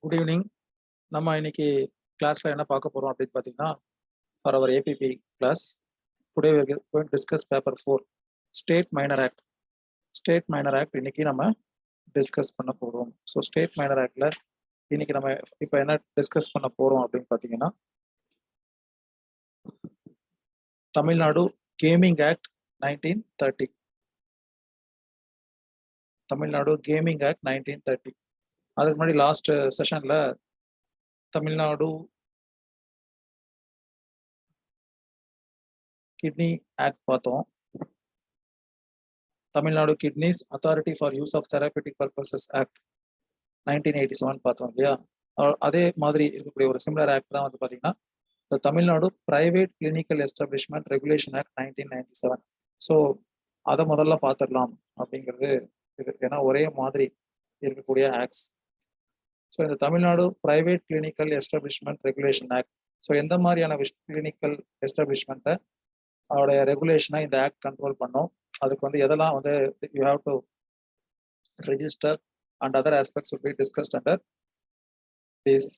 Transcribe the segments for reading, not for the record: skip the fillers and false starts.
Good evening. நம்ம இன்னைக்கு கிளாஸ்ல என்ன பார்க்க போறோம் அப்படின்னு பார்த்தீங்கன்னா, for our APP class, today we are going to discuss paper 4, State Minor Act. State Minor Act இன்னைக்கு நம்ம டிஸ்கஸ் பண்ண போறோம். ஸோ ஸ்டேட் மைனர் ஆக்ட்ல இன்னைக்கு நம்ம இப்போ என்ன டிஸ்கஸ் பண்ண போறோம் அப்படின்னு பார்த்தீங்கன்னா, Tamil Nadu gaming act 1930. Tamil Nadu gaming act 1930. அதுக்கு முன்னாடி லாஸ்ட் செஷன்ல தமிழ்நாடு கிட்னி ஆக்ட் பார்த்தோம். Tamil Nadu kidneys authority for use of therapeutic purposes act 1987 பார்த்தோம் இல்லையா. அதே மாதிரி இருக்கக்கூடிய ஒரு சிமிலர் ஆக்ட் தான் வந்து பார்த்தீங்கன்னா இந்த Tamil Nadu private clinical establishment regulation act 1997. So அதை முதல்ல பார்த்துடலாம் அப்படிங்கிறது இது, ஏன்னா ஒரே மாதிரி இருக்கக்கூடிய ஆக்ட்ஸ். ஸோ இந்த Tamil Nadu private clinical establishment regulation act, so எந்த மாதிரியான கிளினிக்கல் எஸ்டாப்ளிஷ்மெண்ட்டை அவருடைய ரெகுலேஷனை இந்த ஆக்ட் கண்ட்ரோல் பண்ணும், அதுக்கு வந்து எதெல்லாம் வந்து you have to register and other aspects would be discussed under this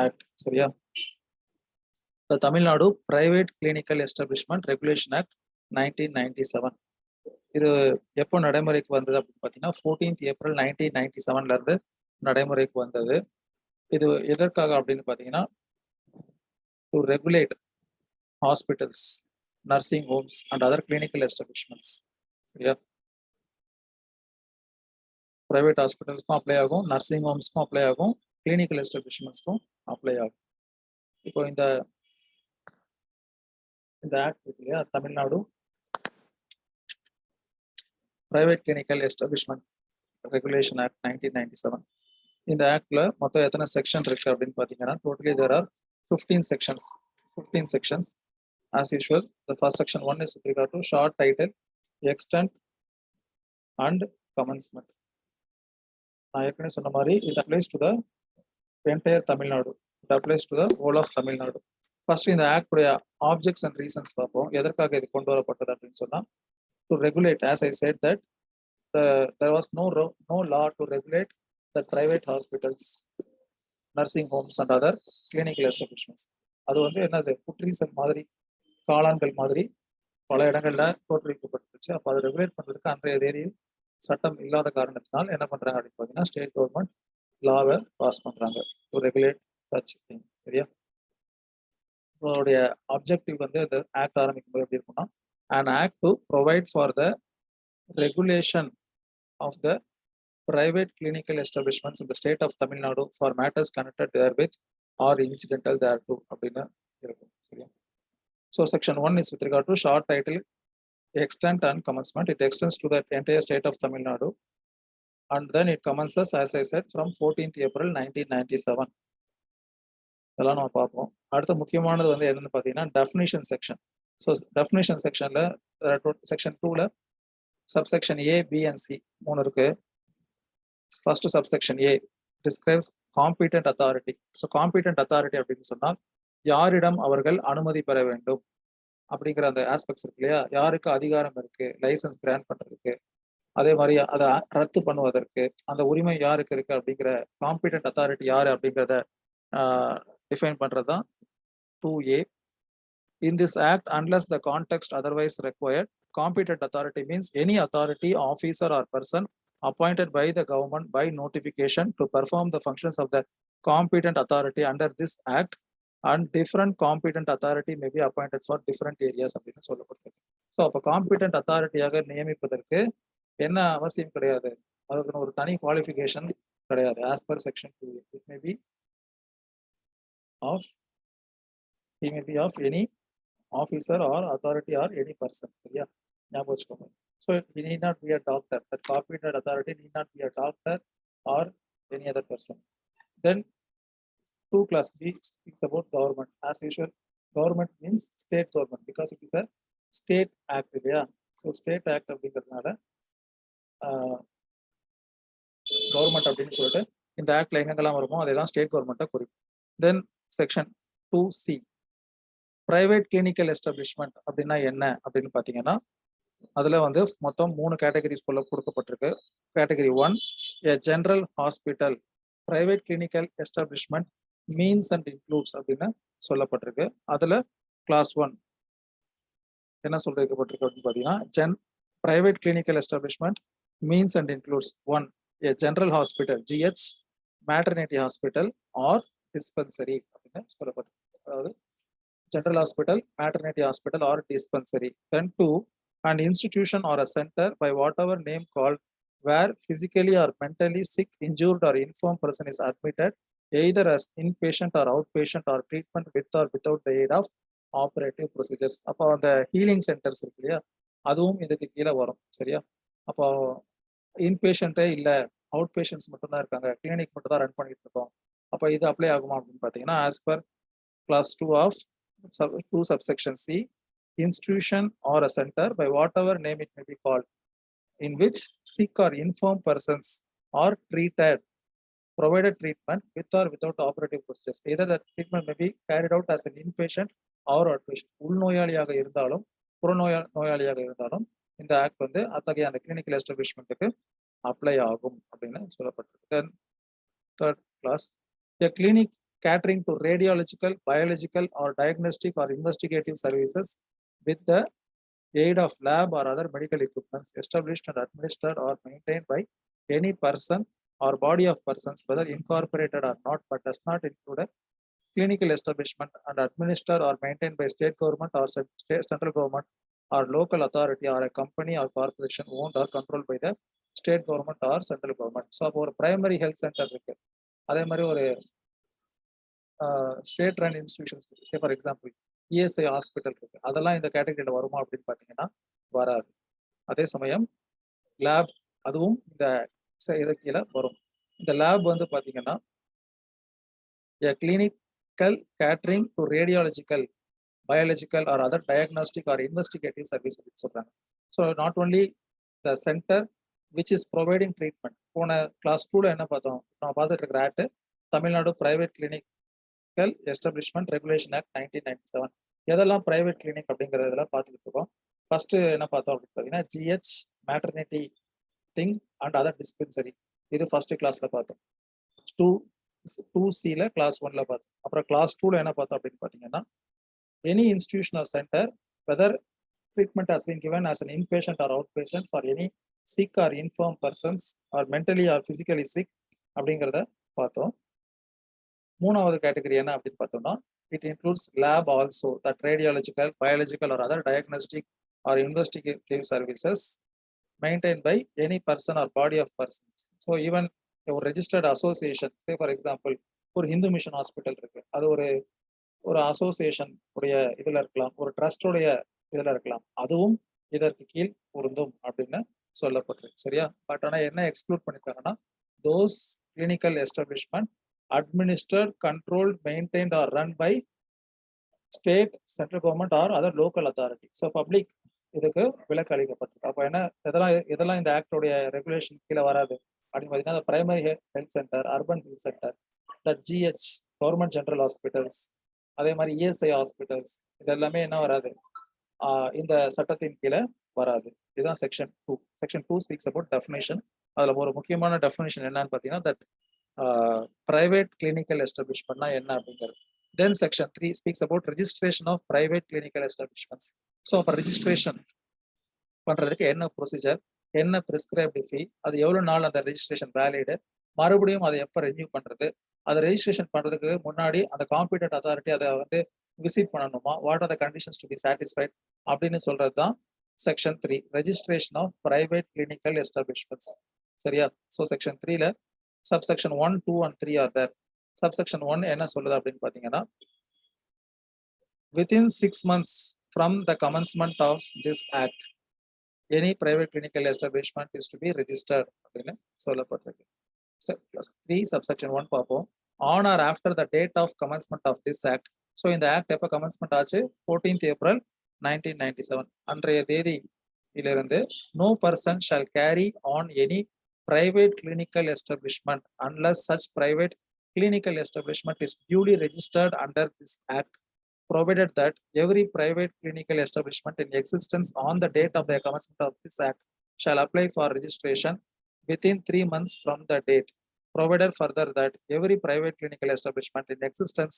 act. சரியா? The Tamil Nadu private clinical establishment regulation act 1997 இது எப்போ நடைமுறைக்கு வந்தது அப்படின்னு பார்த்தீங்கன்னா 14th April 1997 இருந்து நடைமுறைக்கு வந்தது. இது எதற்காக அப்படின்னு பார்த்தீங்கன்னா, to regulate hospitals, nursing Holmes and other clinical establishments. சரியா? பிரைவேட் ஹாஸ்பிட்டல்ஸ்க்கும் அப்ளை ஆகும், நர்சிங் ஹோம்ஸ்க்கும் அப்ளை ஆகும், கிளினிக்கல் எஸ்டாப்ளிஷ்மெண்ட்ஸ்க்கும் அப்ளை ஆகும். இப்போ இந்த ஆக்ட் இருக்கு இல்லையா, Tamil Nadu private clinical establishment regulation act 1997. இந்த ஆக்ட்ல மொத்தம் எத்தனை செக்ஷன் இருக்கு அப்படின்னு பார்த்தீங்கன்னா, totally there are 15 sections. 15 sections. As usual, the first section 1 is with regard to short title, extent and commencement. நான் ஏற்கனவே சொன்ன மாதிரி it applies to the entire Tamil Nadu. It applies to the whole of Tamil Nadu. First இந்த act உடைய objects and reasons பார்ப்போம். எதற்காக இது கொண்டு வரப்பட்டது அப்படின்னு சொன்னா, to regulate, as I said that there was no law to regulate the private hospitals, nursing homes and other clinical establishments. அது வந்து என்னது, புட்ரீசல் மாதிரி, காளான்கள் மாதிரி பல இடங்கள்ல தோற்றுவிக்கப்பட்டுருச்சு. அப்போ அதை ரெகுலேட் பண்றதுக்கு அன்றைய தேதியில் சட்டம் இல்லாத காரணத்தினால் என்ன பண்றாங்க அப்படின்னு பார்த்தீங்கன்னா, ஸ்டேட் கவர்மெண்ட் லாவை பாஸ் பண்றாங்க டு ரெகுலேட் சச் திங். சரியா? உங்களுடைய அப்ஜெக்டிவ் வந்து இந்த ஆக்ட் ஆரம்பிக்கும் போது எப்படி இருக்கும்னா, an act to provide for the regulation of the private clinical establishments in the state of Tamil Nadu for matters connected therewith or incidental thereto அப்படின்னு இருக்கும். சரியா? So section 1 is with regard to short title, extent and commencement. It extends to the entire state of Tamil Nadu and then it commences, as I said, from 14th April 1997. இதெல்லாம் நம்ம பார்ப்போம். அடுத்த முக்கியமானது வந்து என்னன்னு பார்த்தீங்கன்னா டெஃபினிஷன் செக்ஷன். ஸோ டெஃபினிஷன் செக்ஷன்ல section 2ல subsection A, B and C 3 இருக்கு. First subsection A describes competent authority. So competent authority அப்படின்னு சொன்னால் யாரிடம் அவர்கள் அனுமதி பெற வேண்டும் அப்படிங்கிற அந்த ஆஸ்பெக்ட்ஸ் இருக்கு இல்லையா, யாருக்கு அதிகாரம் இருக்கு லைசன்ஸ் கிராண்ட் பண்றதுக்கு, அதே மாதிரி அதை ரத்து பண்ணுவதற்கு அந்த உரிமை யாருக்கு இருக்கு அப்படிங்கிற காம்பிட்டன்ட் அத்தாரிட்டி யாரு அப்படிங்கிறத டிஃபைன் பண்றதுதான் 2A. In this act, unless the context otherwise required, competent authority means any authority, officer or person appointed by the government by notification to perform the functions of the competent authority under this act, and different competent authority may be appointed for different areas அப்படின்னு சொல்லப்பட்டிருக்கு. So அப்போ competent அத்தாரிட்டியாக நியமிப்பதற்கு என்ன அவசியம் கிடையாது, அதுக்கு ஒரு தனி qualification கிடையாது. As per section 2, it may be of any officer or authority or any person. சரியா? ஞாபகம் வச்சுக்கோங்க. So he need not be a doctor. That competent authority need not be a doctor or any other person. Then 2 class 3 speaks about government. As usual, government means state government because it is a state act. இல்லையா? So state act அப்படிங்கிறதுனால government அப்படின்னு சொல்லிட்டு இந்த ஆக்ட்ல எங்கெங்கெல்லாம் வருமோ அதெல்லாம் state கவர்மெண்ட்டை குறிக்கும். தென் section 2C private clinical establishment அப்படின்னா என்ன அப்படின்னு பார்த்தீங்கன்னா, அதுல வந்து மொத்தம் 3 கேட்டகரிஸ் போல கொடுக்கப்பட்டிருக்கு. Category 1, a general hospital private clinical establishment means and includes அப்படின்னு சொல்லப்பட்டிருக்கு. அதுல class 1 என்ன சொல்லிருக்கப்பட்டிருக்கு அப்படின்னு பார்த்தீங்கன்னா private clinical establishment means and includes 1 a general hospital GH, maternity hospital or dispensary அப்படின்னு சொல்லப்பட்டிருக்கு. அதாவது general hospital, maternity hospital or dispensary. Then 2 an institution or a center by whatever name called where physically or mentally sick, injured or infirm person is admitted either as inpatient or outpatient or treatment with or without the aid of operative procedures. அப்போ அந்த healing centres இருக்கு இல்லையா, அதுவும் இதுக்கு கீழே வரும். சரியா? அப்போ இன்பேஷண்ட்டே இல்லை, அவுட் பேஷண்ட்ஸ் மட்டும் தான் இருக்காங்க, கிளினிக் மட்டும் தான் ரன் பண்ணிட்டு இருக்கோம், அப்போ இது அப்ளை ஆகுமா அப்படின்னு பார்த்தீங்கன்னா, as per class 2 of 2 subsection C, institution or a center by whatever name it may be called, in which sick or infirm persons are treated, provided treatment with or without operative procedures. Either the treatment may be carried out as an inpatient or outpatient. உள்நோயாளியாக இருந்தாலும் புறநோயாளியாக இருந்தாலும் இந்த act வந்து அத்தகைய அந்த clinical எஸ்டாபிளிஷ்மெண்ட்டுக்கு apply ஆகும் அப்படின்னு சொல்லப்பட்டிருக்கு. Then third class, a clinic catering to radiological, biological or diagnostic or investigative services with the aid of lab or other medical equipments established and administered or maintained by any person or body of persons, whether incorporated or not, but does not include a clinical establishment and administered or maintained by state government or central government or local authority or a company or corporation owned or controlled by the state government or central government. So அப்போ ஒரு primary health centre இருக்கு, அதே மாதிரி ஒரு state run institutions இருக்கு, say for example ESI hospital இருக்கு, அதெல்லாம் இந்த கேட்டகரியில் வருமா அப்படின்னு பார்த்தீங்கன்னா வராது. அதே சமயம் லேப் அதுவும் இந்த இது கீழே வரும். இந்த லேப் வந்து பார்த்தீங்கன்னா clinical catering to radiological, biological or other diagnostic or investigative service அப்படின்னு சொல்றாங்க. So not only the centre which is providing treatment. போன கிளாஸ் 2ல என்ன பார்த்தோம், நான் பார்த்துட்டு இருக்கிற act Tamil Nadu private clinical establishment regulation act 1997. எதெல்லாம் பிரைவேட் கிளினிக் அப்படிங்கிறதெல்லாம் பார்த்துக்கிட்டு இருக்கோம். ஃபர்ஸ்ட் என்ன பார்த்தோம் அப்படின்னு பார்த்தீங்கன்னா GH, maternity thing and other dispensary, இது ஃபர்ஸ்ட் கிளாஸ்ல பார்த்தோம். 2C கிளாஸ் 1ல பார்த்தோம். அப்புறம் கிளாஸ் 2ல என்ன பார்த்தோம் அப்படின்னு பார்த்தீங்கன்னா any institution or center whether treatment has been given as an inpatient or outpatient for any sick or infirm persons or mentally or physically sick அப்படிங்கிறத பார்த்தோம். மூணாவது கேட்டகரி என்ன அப்படின்னு பார்த்தோம்னா it includes lab also, that radiological, biological or other diagnostic or investigative services maintained by any person or body of persons. So even ஒரு registered association, say for example ஒரு Hindu mission hospital இருக்கு, அது ஒரு association உடைய இதுல இருக்கலாம், ஒரு ட்ரஸ்டோடைய இதுல இருக்கலாம், அதுவும் இதற்கு கீழ் பொருந்தும் அப்படின்னு சொல்லப்பட்டிருக்கு. சரியா? பட் ஆனா என்ன exclude பண்ணிருக்காங்கன்னா those clinical establishment administered, controlled, maintained or run by state, central government or other local authority. So public இதுக்கு விலக்கு அளிக்கப்பட்டிருக்கு. அப்போ என்ன இதெல்லாம் இந்த ஆக்டோடைய ரெகுலேஷன் கீழே வராது அப்படின்னு பார்த்தீங்கன்னா primary health centre, urban health centre, that GH, government general hospitals, அதே மாதிரி இஎஸ்ஐ ஹாஸ்பிட்டல்ஸ், இது எல்லாமே என்ன வராது, இந்த சட்டத்தின் கீழே வராது. இதுதான் section 2. Section 2 speaks about definition. அதுல ஒரு முக்கியமான டெஃபினேஷன் என்னன்னு பார்த்தீங்கன்னா தட் பிரைவேட் கிளினிக்கல் எஸ்டாப்ளிஷ்மெண்ட்னா என்ன அப்படிங்கிறது. Then section 3 speaks about registration of private clinical establishments. So அப்போ ரெஜிஸ்ட்ரேஷன் பண்றதுக்கு என்ன ப்ரொசீஜர், என்ன பிரிஸ்கிரைப்டு ஃபீ, அது எவ்வளவு நாள் அந்த ரெஜிஸ்ட்ரேஷன் வேலிடு, மறுபடியும் அதை எப்போ ரெனியூ பண்றது, அதை ரெஜிஸ்ட்ரேஷன் பண்றதுக்கு முன்னாடி அந்த காம்பீட்டன்ட் அத்தாரிட்டி அதை வந்து விசிட் பண்ணணுமா, what are the conditions to be satisfied அப்படின்னு சொல்றது தான் section 3, registration of private clinical establishments. சரியா? ஸோ செக்ஷன் 3ல subsection 1, 2 and 3 are there. Subsection 1 என்ன சொல்லுது அப்படின்னு பார்த்தீங்கன்னா within 6 months from the commencement of this act any private clinical establishment is to be registered அப்படின்னு சொல்லப்பட்டிருக்கு. 3 subsection 1 பார்ப்போம். on or after the date of commencement of this act. So இந்த act எப்போ commencement ஆச்சு? 14th April 1997. அன்றைய தேதியிலிருந்து no person shall carry on any private clinical establishment unless such private clinical establishment is duly registered under this act, provided that every private clinical establishment in existence on the date of the commencement of this act shall apply for registration within 3 months from the date provided further that every private clinical establishment in existence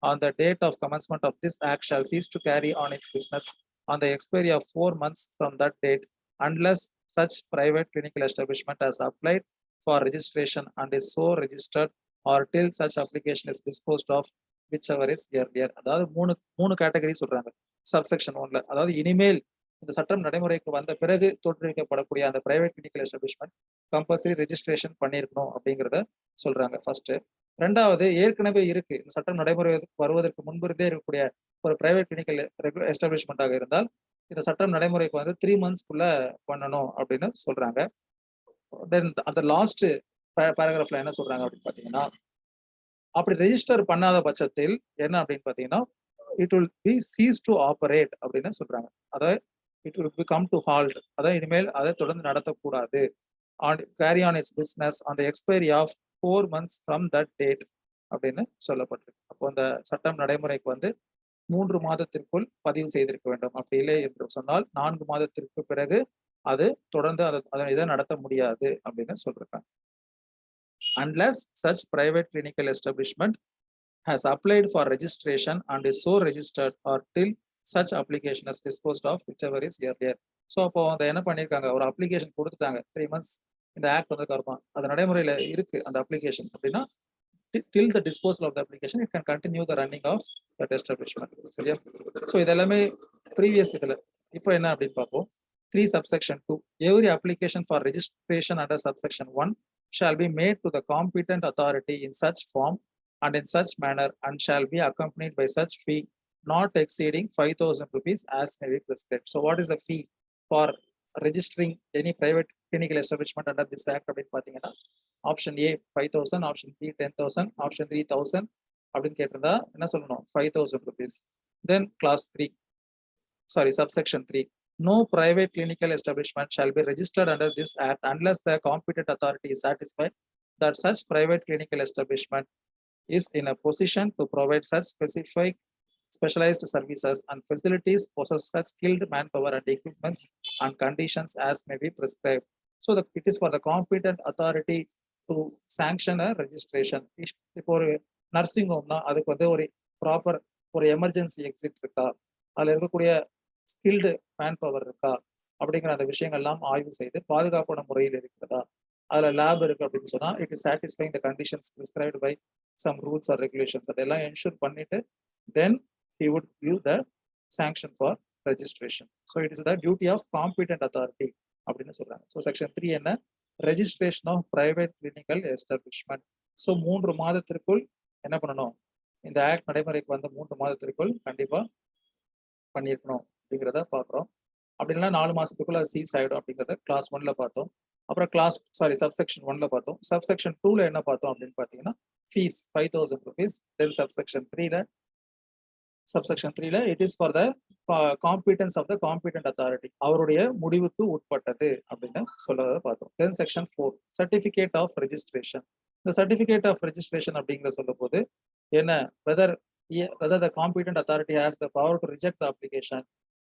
on the date of commencement of this act shall cease to carry on its business on the expiry of 4 months from that date, unless such private clinical establishment has applied for registration and is so registered, or till such application is disposed of, whichever is earlier. அதாவது மூணு category சொல்றாங்க subsection 1ல. அதாவது இனிமேல் இந்த சட்டம் நடைமுறைக்கு வந்த பிறகு தோற்றுவிக்கப்படக்கூடிய அந்த பிரைவேட் கிளினிக்கல் எஸ்டாபிளிஷ்மெண்ட் கம்பல்சரி ரெஜிஸ்ட்ரேஷன் பண்ணியிருக்கணும் அப்படிங்கிறத சொல்றாங்க ஃபர்ஸ்ட். ரெண்டாவது, ஏற்கனவே இருக்கு இந்த சட்டம் நடைமுறை வருவதற்கு முன்பிருந்தே இருக்கக்கூடிய ஒரு பிரைவேட் கிளினிக்கல் எஸ்டாபிளிஷ்மெண்டாக இருந்தால் இந்த சட்டம் நடைமுறைக்கு வந்து 3 மந்த்ஸ்க்குள்ள பண்ணணும் அப்படின்னு சொல்றாங்க. தென் அந்த லாஸ்ட் பேராகிராஃப்ல என்ன சொல்றாங்க அப்படின்னு பாத்தீங்கன்னா, அப்படி ரெஜிஸ்டர் பண்ணாத பட்சத்தில் என்ன அப்படின்னு பாத்தீங்கன்னா, it will be cease to operate அப்படின்னு சொல்றாங்க. அதாவது it will become to halt, அதாவது இனிமேல் அதை தொடர்ந்து நடத்தக்கூடாது. Carry on its business on the expiry of 4 months from that date அப்படின்னு சொல்லப்பட்டிருக்கு. அப்போ அந்த சட்டம் நடைமுறைக்கு வந்து 3 மாதத்திற்குள் பதிவு செய்திருக்க வேண்டும். அப்படி இல்லை என்று சொன்னால் 4 மாதத்திற்கு பிறகு அது தொடர்ந்து அதனை இதை நடத்த முடியாது அப்படின்னு சொல்றாங்க. Unless such private clinical establishment has applied for registration and is so registered, or till such application is disposed of, whichever is earlier. So அப்போ அதை என்ன பண்ணியிருக்காங்க, ஒரு அப்ளிகேஷன் கொடுத்துட்டாங்க 3 months இந்த ஆக்ட் வந்து கருப்பான் அது நடைமுறையில இருக்கு அந்த அப்ளிகேஷன் அப்படின்னா, till the disposal of the application it can continue the running of that establishment. சரியா? ஸோ இதெல்லாமே ப்ரீவியஸ் இதுல. இப்போ என்ன அப்படின்னு பார்ப்போம். 3 subsection 2, every application for registration under subsection 1 shall be made to the competent authority in such form and in such manner, and shall be accompanied by such fee not exceeding 5,000 rupees as may be prescribed. So what is the fee for registering any private clinical establishment under this act அப்படின்னு பாத்தீங்கன்னா, option A 5,000, option B 10,000, option 3,000 அப்படின்னு கேட்டிருந்தா என்ன சொல்லணும், 5,000 rupees. Then class 3, sorry, subsection 3, no private clinical establishment shall be registered under this act unless the competent authority is satisfied that such private clinical establishment is in a position to provide such specialized services and facilities, possess such skilled manpower and equipments and conditions as may be prescribed. So it is for the competent authority to sanction a registration. இப்போ ஒரு nursing ஹோம்னா அதுக்கு வந்து ஒரு proper ஒரு emergency exit இருக்கா, அதுல இருக்கக்கூடிய skilled man power இருக்கா அப்படிங்கிற அந்த விஷயங்கள்லாம் ஆய்வு செய்து பாதுகாப்பான முறையில் இருக்கிறதா, அதுல லேப் இருக்கு அப்படின்னு சொன்னா it is satisfying the conditions prescribed by some rules or regulations, அதெல்லாம் என்ஷூர் பண்ணிட்டு then he would give the sanction for registration. So it is the duty of competent authority அப்படின்னு சொல்றாங்க. So section 3 என்ன, registration of private clinical establishment. So 3 மாதத்திற்குள் என்ன பண்ணணும், இந்த act நடைமுறைக்கு வந்து 3 மாதத்திற்குள் கண்டிப்பா பண்ணியிருக்கணும் அப்படிங்கிறத பார்க்குறோம். அப்படின்னா 4 மாசத்துக்குள்ள அது சீஸ் ஆயிடும் அப்படிங்கிறத கிளாஸ் 1ல பார்த்தோம். அப்புறம் சப்செக்ஷன் 1ல பார்த்தோம். சப்செக்ஷன் 2ல என்ன பார்த்தோம் அப்படின்னு பார்த்தீங்கன்னா, ஃபீஸ் 5,000 rupees. தென் சப்செக்ஷன் 3ல it is for the competence of the competent authority, அவருடைய முடிவுக்கு உட்பட்டது அப்படின்னு சொல்லதை பார்த்தோம். Then section 4, certificate of registration. இந்த சர்டிபிகேட் ஆஃப் ரெஜிஸ்ட்ரேஷன் அப்படிங்கிற சொல்லும் போது என்ன, whether the competent authority has the power to reject the application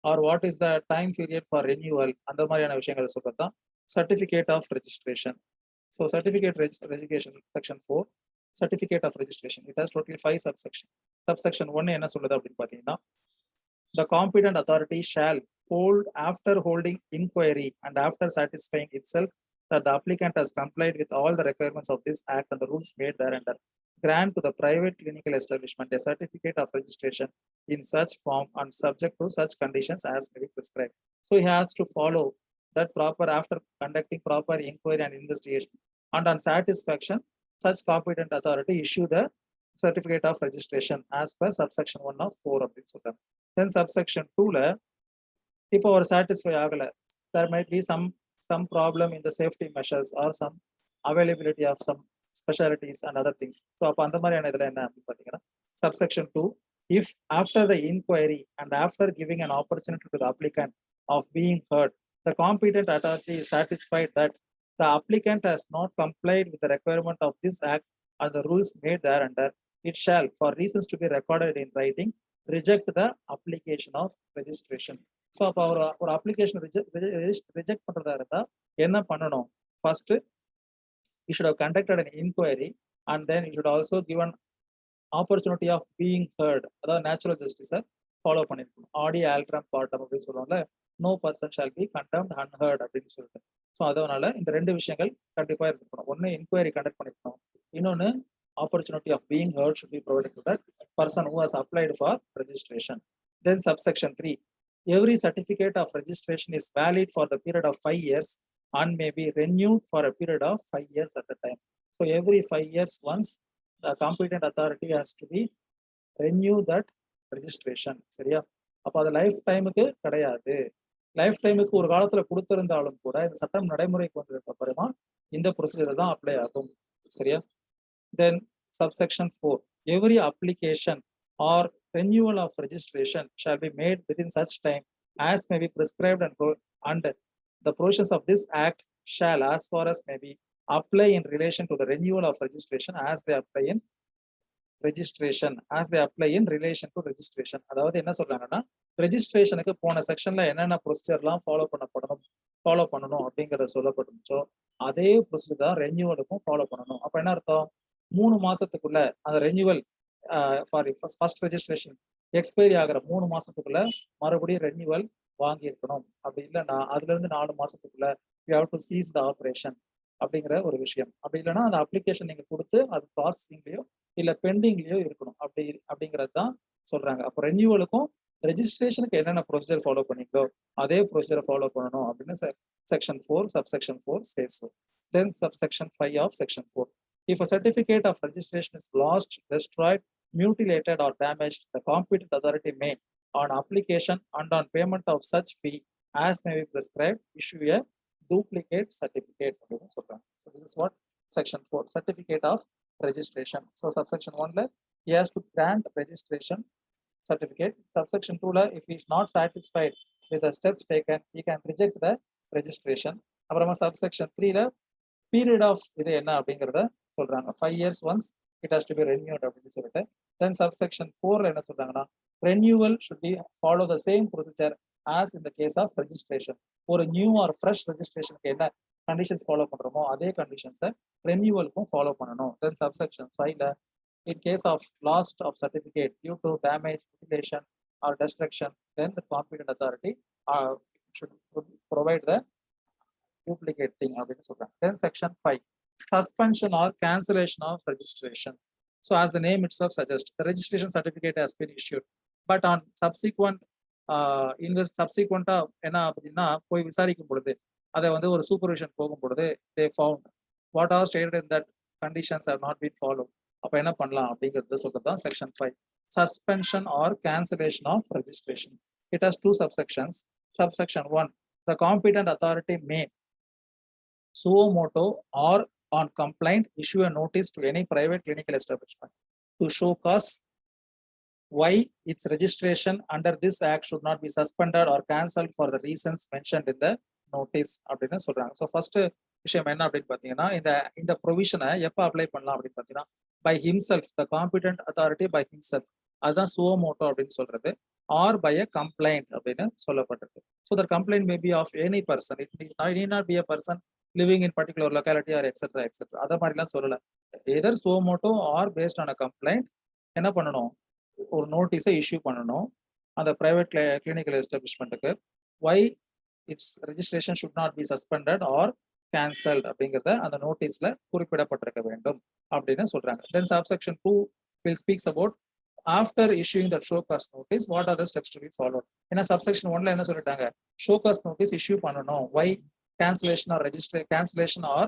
or what is the time period for renewal, அந்த மாதிரியான விஷயங்களை சொல்லத்தான் certificate of registration. So certificate registration section 4, certificate of registration, it has totally 5 subsection. Subsection 1 என்ன சொல்லுது அப்படின்னு பார்த்தீங்கன்னா, the competent authority shall hold, after holding inquiry and after satisfying itself that the applicant has complied with all the requirements of this act and the rules made thereunder, grant to the private clinical establishment a certificate of registration in such form and subject to such conditions as may be prescribed. So he has to follow that proper, after conducting proper inquiry and investigation, and on satisfaction such competent authority issue the certificate of registration as per subsection 1 of 4 அப்படின்னு சொல்றாங்க. Then subsection 2ல இப்போ ஒரு satisfy ஆகல, there might be some problem in the safety measures or some availability of some specialties and other things. So அப்ப அந்த மாதிரியான இதுல என்ன அப்படின்னு பார்த்தீங்கன்னா, subsection 2, if after the inquiry and after giving an opportunity to the applicant of being heard, the competent authority is satisfied that the applicant has not complied with the requirement of this act and the rules made thereunder, it shall, for reasons to be recorded in writing, reject the application of registration. So அப்போ ஒரு application reject பண்றதா இருந்தா என்ன பண்ணணும், first you should have conducted an inquiry, and then you should also give an opportunity of being heard. அதாவது natural ஜஸ்டிஸை follow பண்ணிருக்கணும். ஆடி ஆல்ட்ரம் பாட்டம் அப்படின்னு சொல்லுவாங்கல்ல, no person shall be condemned unheard அப்படின்னு சொல்லிட்டு. ஸோ அதனால இந்த ரெண்டு விஷயங்கள் கண்டிப்பா இருக்கணும். ஒன்னு இன்கொயரி கண்டக்ட் பண்ணிருக்கணும், இன்னொன்னு opportunity of being heard should be provided to that person who has applied for registration. Then subsection 3, every certificate of registration is valid for the period of 5 years and may be renewed for a period of 5 years at a time. So every 5 years once the competent authority has to be renew that registration. சரியா? அப்ப அது life டைமுக்கு கிடையாது. Life டைமுக்கு ஒரு காலத்துல கொடுத்திருந்தாலும் கூட இந்த சட்டம் நடைமுறைக்கு வந்ததுக்கு அப்புறமா இந்த ப்ரொசீஜர் தான் அப்ளை ஆகும். சரியா? Then subsection 4, every application or renewal of registration shall be made within such time as may be prescribed and the provisions of this act shall, as far as may be, apply in relation to the renewal of registration as they apply in relation to registration. அதாவது என்ன சொல்றாங்கன்னா, ரெஜிஸ்ட்ரேஷனுக்கு போன செக்ஷன்ல என்னென்ன ப்ரொசீஜர்லாம் follow பண்ணணும் அப்படிங்கறத சொல்லப்பட்டுச்சோ அதே procedure தான் ரெனியூவலுக்கும் ஃபாலோ பண்ணணும். அப்ப என்ன அர்த்தம், 3 மாசத்துக்குள்ள அந்த renewal for first registration expiry ஆகிற 3 மாசத்துக்குள்ள மறுபடியும் ரெனியூவல் வாங்கி இருக்கணும். அப்படி இல்லைன்னா அதுல இருந்து 4 மாசத்துக்குள்ள you have to cease the operation அப்படிங்கிற ஒரு விஷயம். அப்படி இல்லைன்னா அந்த அப்ளிகேஷன் நீங்க கொடுத்து அது ப்ராசஸிங்லயோ இல்ல பெண்டிங்லயோ இருக்கணும் அப்படிங்கிறது தான் சொல்றாங்க. அப்போ ரெனியூவலுக்கும் ரெஜிஸ்ட்ரேஷனுக்கு என்னென்ன ப்ரொசீஜர் ஃபாலோ பண்ணீங்களோ அதே ப்ரொசீஜரை ஃபாலோ பண்ணணும் அப்படின்னு section 4 subsection 4 says so. Then subsection 5 of section 4, if a certificate of registration is lost, destroyed, mutilated or damaged, the competent authority may, on application and on payment of such fee as may be prescribed, issue a duplicate certificate. So this is what section 4, certificate of registration. So subsection 1 la he has to grant registration certificate. Subsection 2 la if he is not satisfied with the steps taken, he can reject the registration. அப்புறமா subsection 3 la period of இது என்ன அப்படிங்கறத சொல்றாங்க. 5 years once it has to be renewed அப்படின்னு சொல்லிட்டு. Then subsection 4 ல என்ன சொல்றாங்கன்னா, renewal should be follow the same procedure as in the case of registration. ஒரு நியூ ஆர் ஃப்ரெஷ் ரெஜிஸ்ட்ரேஷனுக்கு என்ன கண்டிஷன்ஸ் ஃபாலோ பண்றோமோ அதே கண்டிஷன்ஸை ரெனியூவலுக்கும் ஃபாலோ பண்ணணும். Then subsection 5 ல in case of loss of certificate due to damage, mutilation or destruction, then the competent authority should provide the duplicate thing அப்படின்னு சொல்றாங்க. Then section 5, suspension or cancellation of registration. So as the name itself suggests, the registration certificate has been issued, but on subsequent என்ன அப்படின்னா போய் விசாரிக்கும் பொழுது அதை வந்து ஒரு சூப்பர்விஷன் போகும் பொழுது they found what are stated in that conditions have not been followed. அப்ப என்ன பண்ணலாம் அப்படிங்கிறது சொல்றதுதான் section 5, suspension or cancellation of registration. It has 2 subsections. Subsection 1, the competent authority may suo motu or on complaint issue a notice to any private clinical establishment to show cause why its registration under this act should not be suspended or cancelled for the reasons mentioned in the notice அப்படின்னு சொல்றாங்க. So first விஷயம் என்ன அப்படின்னு பார்த்தீங்கன்னா, இந்த ப்ரொவிஷனை எப்போ apply பண்ணலாம் அப்படின்னு பார்த்தீங்கன்னா, by himself, the competent authority by himself, அதுதான் சுவோ மோட்டோ அப்படின்னு சொல்றது, ஆர் பை அ கம்ப்ளைண்ட் அப்படின்னு சொல்லப்பட்டிருக்கு. So the complaint may be of any person, it need not be a person living in particular locality or etcetera etcetera, அதை மாதிரிலாம் சொல்லலை. Either suo motu or based on a complaint என்ன பண்ணணும், ஒரு நோட்டீஸை issue பண்ணணும் அந்த பிரைவேட் கிளினிக்கல் எஸ்டாப்ளிஷ்மெண்ட்டுக்கு, why its registration should not be suspended or cancelled அப்படிங்கிறத அந்த நோட்டீஸ்ல குறிப்பிடப்பட்டிருக்க வேண்டும் அப்படின்னு சொல்றாங்க. Then subsection 2 will speaks about after issuing the show cause notice what are the steps to be followed. ஏன்னா subsection 1 ல என்ன சொல்லிட்டாங்க, show cause notice issue பண்ணணும், why cancellation or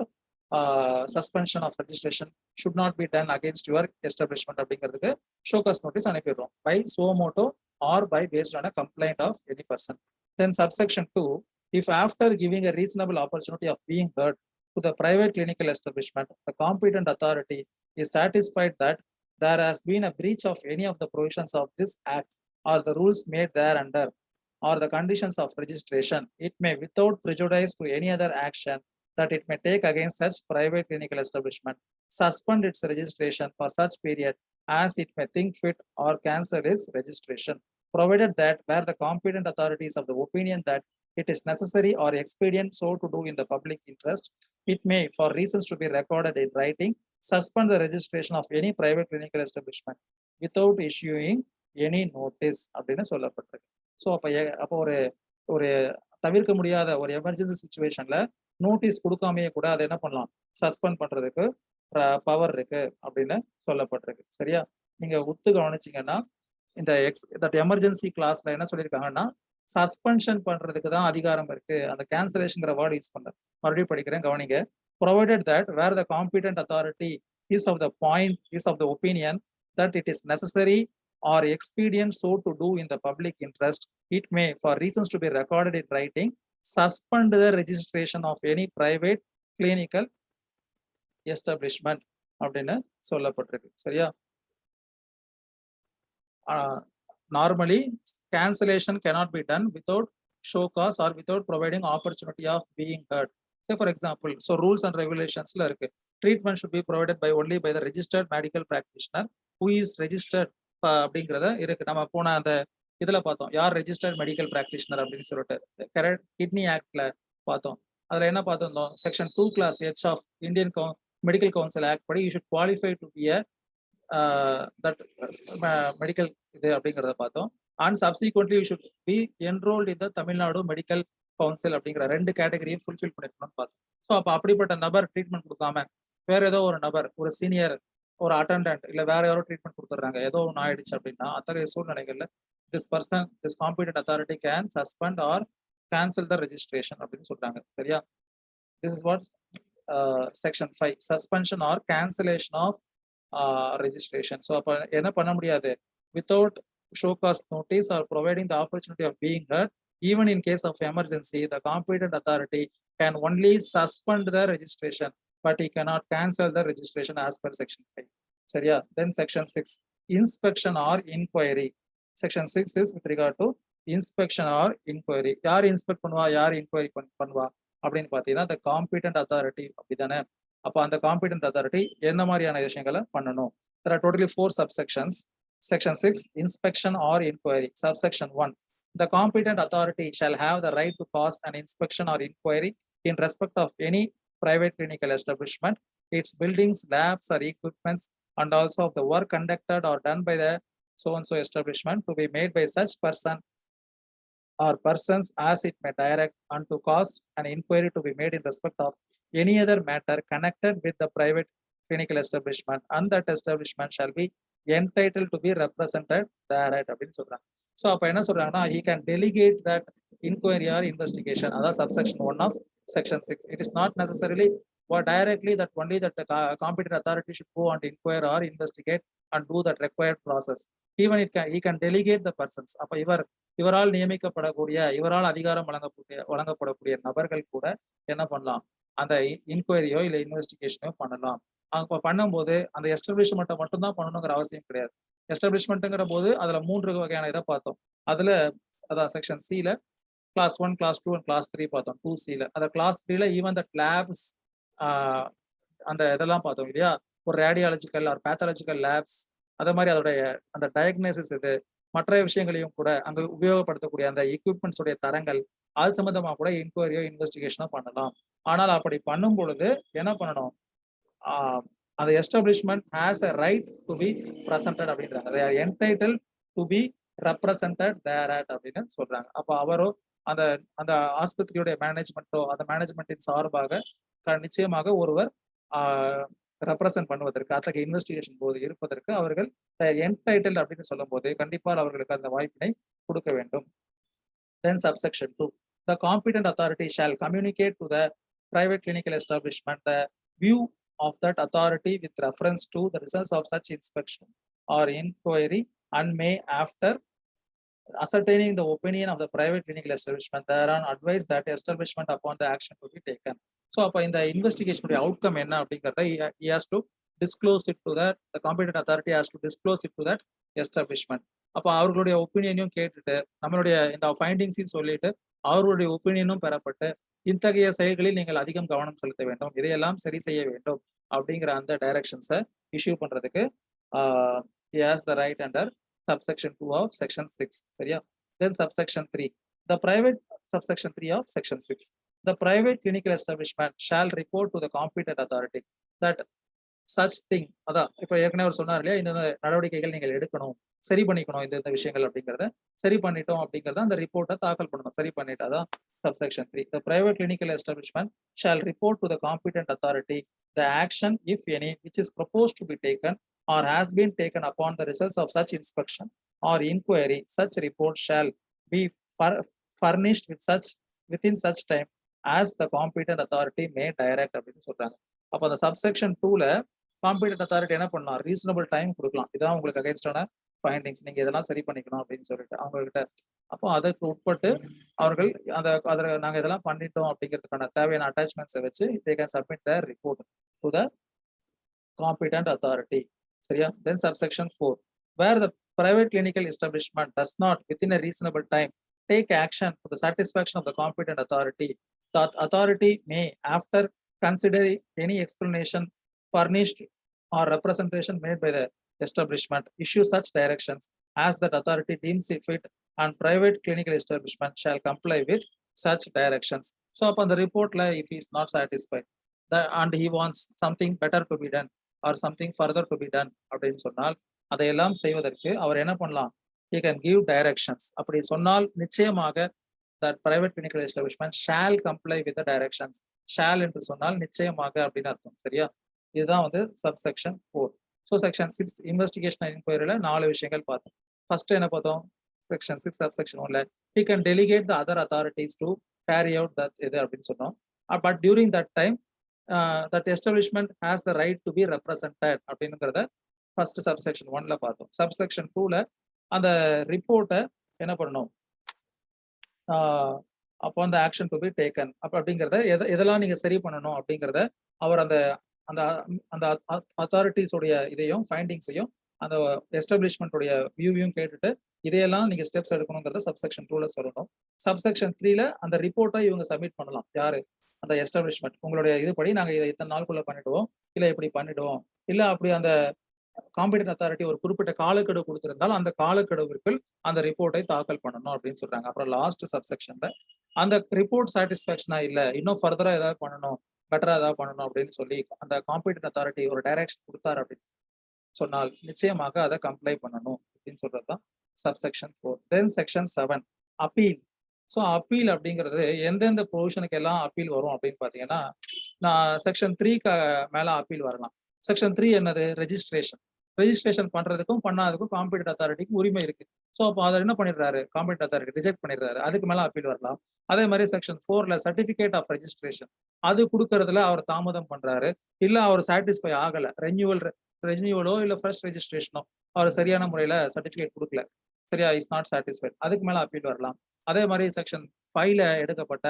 suspension of registration should not be done against your establishment அப்படிங்கிறதுக்கு show cause notice அனுப்பிடுறோம், by suo motu or by based on a complaint of any person. Then subsection 2, if after giving a reasonable opportunity of being heard to the private clinical establishment, the competent authority is satisfied that there has been a breach of any of the provisions of this act or the rules made thereunder or the conditions of registration, it may without prejudice to any other action that it may take against such private clinical establishment, suspend its registration for such period as it may think fit or cancel its registration, provided that where the competent authority is of the opinion that it is necessary or expedient so to do in the public interest, it may, for reasons to be recorded in writing, suspend the registration of any private clinical establishment without issuing any notice அப்படின்னு சொல்லப்பட்டிருக்கு. So அப்போ ஒரு தவிர்க்க முடியாத ஒரு emergency சுச்சுவேஷன்ல notice கொடுக்காமையே கூட அதை என்ன பண்ணலாம், சஸ்பெண்ட் பண்றதுக்கு பவர் இருக்கு அப்படின்னு சொல்லப்பட்டிருக்கு. சரியா? நீங்க உத்து கவனிச்சீங்கன்னா இந்த தட் எமர்ஜென்சி கிளாஸ்ல என்ன சொல்லியிருக்காங்கன்னா, சஸ்பென்ஷன் பண்றதுக்கு தான் அதிகாரம் இருக்கு. அந்த கேன்சலேஷன்ங்கிற வேர்டு யூஸ் பண்ண மறுபடியும் படிக்கிறேன், கவனிங்க. provided that where the competent authority is of the opinion that it is necessary or expedient so to do in the public interest, it may, for reasons to be recorded in writing, suspend the registration of any private clinical establishment அப்படின்னு சொல்லப்பட்டிருக்கு. சரியா? Normally cancellation cannot be done without show cause or without providing opportunity of being heard. Say for example, so rules and regulations la irukku, treatment should be provided by only by the registered medical practitioner who is registered அப்படிங்கறத இருக்கு. நம்ம போன அந்த இதுல பார்த்தோம், யார் registered medical practitioner அப்படின்னு சொல்லிட்டு கிட்னி ஆக்ட்ல பார்த்தோம். அதுல என்ன பார்த்தோம், section 2 clause H of Indian medical council act படி you should qualify to be that medical இது அப்படிங்கிறத பார்த்தோம். And subsequently you should be enrolled in the Tamil Nadu medical council அப்படிங்கிற 2 கேட்டகரியை ஃபுல்ஃபில் பண்ணிருக்கணும்னு பார்த்தோம். ஸோ அப்போ அப்படிப்பட்ட நபர் ட்ரீட்மெண்ட் கொடுக்காம வேற ஏதோ ஒரு நபர், ஒரு சீனியர், ஒரு அட்டண்டன்ட் இல்ல வேற யாரோ ட்ரீட்மெண்ட் கொடுத்துட்றாங்க, ஏதோ ஒன்று ஆயிடுச்சு அப்படின்னா அத்தகைய சூழ்நிலைகள்ல this competent authority can suspend or cancel the registration அப்படின்னு சொல்றாங்க. சரியா? This is what section 5, suspension or cancellation of registration. So அப்ப என்ன பண்ண முடியாது, without show cause notice or providing the opportunity of being heard, even in case of emergency, the competent authority can only suspend the registration, but he cannot cancel the registration as per section 5. சரியா? Then section 6, inspection or inquiry. Section 6 is with regard to inspection or inquiry. யார் inspect பண்ணுவா, யார் inquiry பண்ணுவா அப்படின்னு பாத்தீங்கன்னா the competent authority அப்படிதானே. அப்ப அந்த competent authority என்ன மாதிரியான விஷயங்களை பண்ணணும்? There are totally 4 subsections. Section 6, inspection or inquiry. Subsection 1, the competent authority shall have the right to cause an inspection or inquiry in respect of any private clinical establishment, its buildings, labs or equipments, and also of the work conducted or done by the so and so establishment to be made by such person or persons as it may direct, and to cause an inquiry to be made in respect of any other matter connected with the private clinical establishment, and that establishment shall be entitled to be represented thereat அப்படின்னு சொல்றாங்க. So அப்போ என்ன சொல்றாங்கன்னா, he can delegate that inquiry or investigation. அதாவது subsection 1 of section 6. It is not necessarily or directly that only that the competent authority should go and inquire or investigate and do that required process. Even he can delegate the persons. அப்ப இவரால் நியமிக்கப்படக்கூடிய, இவரால் அதிகாரம் வழங்கப்படக்கூடிய நபர்கள் கூட என்ன பண்ணலாம், அந்த இன்கொயரியோ இல்ல இன்வெஸ்டிகேஷனோ பண்ணலாம். அப்ப பண்ணும்போது அந்த எஸ்டாப்ளிஷ்மெண்ட்டை மட்டும்தான் பண்ணணுங்கிற அவசியம் கிடையாது. எஸ்டாப்ளிஷ்மெண்ட்டுங்கிற போது அதுல 3 வகையான இதை பார்த்தோம். அதுல அதான் செக்ஷன் சில கிளாஸ் 1, கிளாஸ் 2 அண்ட் கிளாஸ் 3 பார்த்தோம். 2C ல அந்த கிளாஸ் 3ல ஈவன் தட் லேப்ஸ் அந்த இதெல்லாம் பார்த்தோம் இல்லையா, ஒரு ரேடியாலஜிக்கல் ஆர் பேத்தாலஜிக்கல் லேப்ஸ், அதே மாதிரி அதோடைய அந்த டயக்னோசிஸ் இது மற்ற விஷயங்களையும் கூட அங்க உபயோகப்படுத்தக்கூடிய அந்த எக்யூப்மெண்ட்ஸ் உடைய தரங்கள், அது சம்பந்தமா கூட இன்கொயரியோ இன்வெஸ்டிகேஷனோ பண்ணலாம். ஆனால் அப்படி பண்ணும் பொழுது என்ன பண்ணணும், அந்த establishment has a right to be presented அப்படின்றாங்க. they are entitled to be represented thereat அப்படின்னு சொல்றாங்க. அப்ப அவரோ அந்த அந்த ஆஸ்பத்திரியுடைய மேனேஜ்மெண்ட்டோ அந்த மேனேஜ்மெண்ட்டின் சார்பாக நிச்சயமாக ஒருவர் ரெப்ரசன்ட் பண்ணுவதற்கு, அத்தகைய இன்வெஸ்டிகேஷன் போது இருப்பதற்கு அவர்கள் என்டைட்டில் அப்படின்னு சொல்லும் போது கண்டிப்பாக அவர்களுக்கு அந்த வாய்ப்பினை கொடுக்க வேண்டும். Then subsection 2, the competent authority shall communicate to the private clinical establishment the view of that authority with reference to the results of such inspection or inquiry, and may, after ascertaining the opinion of the private clinical establishment thereon, advise that establishment upon the action to be taken. So அப்ப இந்த இன்வெஸ்டிகேஷனுடைய outcome என்ன அப்படிங்கறத he has to disclose it to that, the competent authority has to disclose it to that establishment. அப்ப அவர்களுடைய ஒப்பீனியனையும் கேட்டுட்டு நம்மளுடைய இந்த ஃபைண்டிங்ஸையும் சொல்லிட்டு அவர்களுடைய ஒப்பீனியனும் பெறப்பட்டு இத்தகைய செயல்களில் நீங்கள் அதிகம் கவனம் செலுத்த வேண்டும், இதையெல்லாம் சரி செய்ய வேண்டும் அப்படிங்கிற அந்த டைரக்ஷன்ஸை இஷ்யூ பண்றதுக்கு he has the right under subsection 2 of section 6. சரியா? Then subsection 3, the private subsection 3 of section 6. The private clinical establishment shall report to the competent authority that such thing, அதான் இப்ப ஏற்கனவே அவர் சொன்னார் இல்லையா, இந்த நடவடிக்கைகள் நீங்கள் எடுக்கணும், சரி பண்ணிக்கணும், இந்த விஷயங்கள் அப்படிங்கிறத சரி பண்ணிட்டோம் அப்படிங்கறத அந்த ரிப்போர்ட்டை தாக்கல் பண்ணணும். சரி பண்ணிட்டாதான் subsection 3. The private clinical establishment shall report to the competent authority the action, if any, which is proposed to be taken or has been taken upon the results of such inspection or inquiry. Such report shall be furnished within such time as the competent authority may direct அப்படின்னு சொல்றாங்க. அப்ப அந்த subsection 2ல competent authority என்ன பண்ணலாம், reasonable time கொடுக்கலாம். இதான் உங்களுக்கு அகைன்ஸ்டான findings, நீங்க இதெல்லாம் சரி பண்ணிக்கணும் அப்படின்னு சொல்லிட்டு அவங்ககிட்ட. அப்போ அதற்கு உட்பட்டு அவர்கள் அதை நாங்க இதெல்லாம் பண்ணிட்டோம் அப்படிங்கிறதுக்கான தேவையான அட்டாச்மெண்ட்ஸை வச்சு they can submit their report to the competent authority. சரியா? Then subsection 4, where the private clinical establishment does not within a reasonable time take action for the satisfaction of the competent authority, the authority may, after considering any explanation furnished or representation made by the establishment, issue such directions as that authority deems it fit, and private clinical establishment shall comply with such directions. So upon the report, if he is not satisfied and he wants something better to be done or something further to be done அப்படின்னு சொன்னால் அதையெல்லாம் செய்வதற்கு அவர் என்ன பண்ணலாம், he can give directions. அப்படி சொன்னால் நிச்சயமாக that private clinical establishment shall comply with the directions. shall என்று சொன்னால் நிச்சயமாக அப்படின்னு அர்த்தம். சரியா? இதுதான் வந்து subsection 4. So section 6 investigation and inquiry ல 4 விஷயங்கள் பார்த்தோம். ஃபர்ஸ்ட் என்ன பார்த்தோம், section 6 subsection 1ல he can delegate the other authorities to carry out that இது அப்படின்னு சொன்னோம். But during that time that establishment has the right to be represented அப்படிங்கறத first subsection 1ல பார்த்தோம். subsection 2ல அந்த ரிப்போர்ட்டை என்ன பண்ணணும், upon the action to be taken அப்படிங்கறத எதெல்லாம் நீங்க சரி பண்ணணும் அப்படிங்கறத அவர் அந்த அந்த அந்த அத்தாரிட்டிஸ் உடைய இதையும் ஃபைண்டிங்ஸையும் அந்த எஸ்டாப்ளிஷ்மெண்ட் உடைய வியூவையும் கேட்டுட்டு இதையெல்லாம் நீங்க ஸ்டெப்ஸ் எடுக்கணுங்கிறத சப்செக்ஷன் 2ல சொல்லணும். சப்செக்ஷன் 3ல அந்த ரிப்போர்ட்டை இவங்க சப்மிட் பண்ணலாம். யாரு, அந்த எஸ்டாப்ளிஷ்மெண்ட். உங்களுடைய இதுபடி நாங்க இதை இத்தனை நாளுக்குள்ள பண்ணிடுவோம், இல்ல இப்படி பண்ணிடுவோம், இல்ல அப்படி அந்த காம்பீட்டன்ட் அத்தாரிட்டி ஒரு குறிப்பிட்ட காலக்கெடு கொடுத்திருந்தால் அந்த காலக்கெடுவிற்குள் அந்த ரிப்போர்ட்டை தாக்கல் பண்ணணும் அப்படின்னு சொல்றாங்க. அப்புறம் லாஸ்ட் சப்செக்ஷன்ல அந்த ரிப்போர்ட் சாட்டிஸ்பாக்சனா இல்ல, இன்னும் ஃபர்தரா ஏதாவது பண்ணணும், பெட்டரா ஏதாவது பண்ணணும் அப்படின்னு சொல்லி அந்த காம்பீட்டன்ட் அத்தாரிட்டி ஒரு டைரக்ஷன் கொடுத்தாரு அப்படின்னு சொன்னால் நிச்சயமாக அதை கம்ப்ளை பண்ணணும் அப்படின்னு சொல்றதுதான் சப்செக்ஷன் 4. தென் செக்ஷன் 7 அப்பீல். ஸோ அப்பீல் அப்படிங்கிறது எந்தெந்த ப்ரொவிஷனுக்கு எல்லாம் அப்பீல் வரும் அப்படின்னு பாத்தீங்கன்னா, நான் செக்ஷன் 3க்கு மேல அப்பீல் வரலாம். செக்ஷன் 3 என்னது, ரெஜிஸ்ட்ரேஷன். ரெஜிஸ்ட்ரேஷன் பண்றதுக்கும் பண்ணாததுக்கும் காம்பீட்டன்ட் அத்தாரிட்டிக்கு உரிமை இருக்கு. ஸோ அப்போ அதை என்ன பண்ணிடுறாரு, காம்பீட்டன்ட் அத்தாரிட்டி ரிஜெக்ட் பண்ணிடுறாரு, அதுக்கு மேல அப்பீல் வரலாம். அதே மாதிரி செக்ஷன் 4ல சர்டிபிகேட் ஆஃப் ரெஜிஸ்ட்ரேஷன் அது கொடுக்கறதுல அவர் தாமதம் பண்றாரு, இல்ல அவர் சாட்டிஸ்ஃபை ஆகல, ரெனியூவலோ இல்ல ஃபர்ஸ்ட் ரெஜிஸ்ட்ரேஷனோ அவர் சரியான முறையில சர்டிபிகேட் கொடுக்கல, சரியா, இஸ் நாட் சாட்டிஸ்ஃபைட், அதுக்கு மேல அப்பீல் வரலாம். அதே மாதிரி செக்ஷன் 5ல எடுக்கப்பட்ட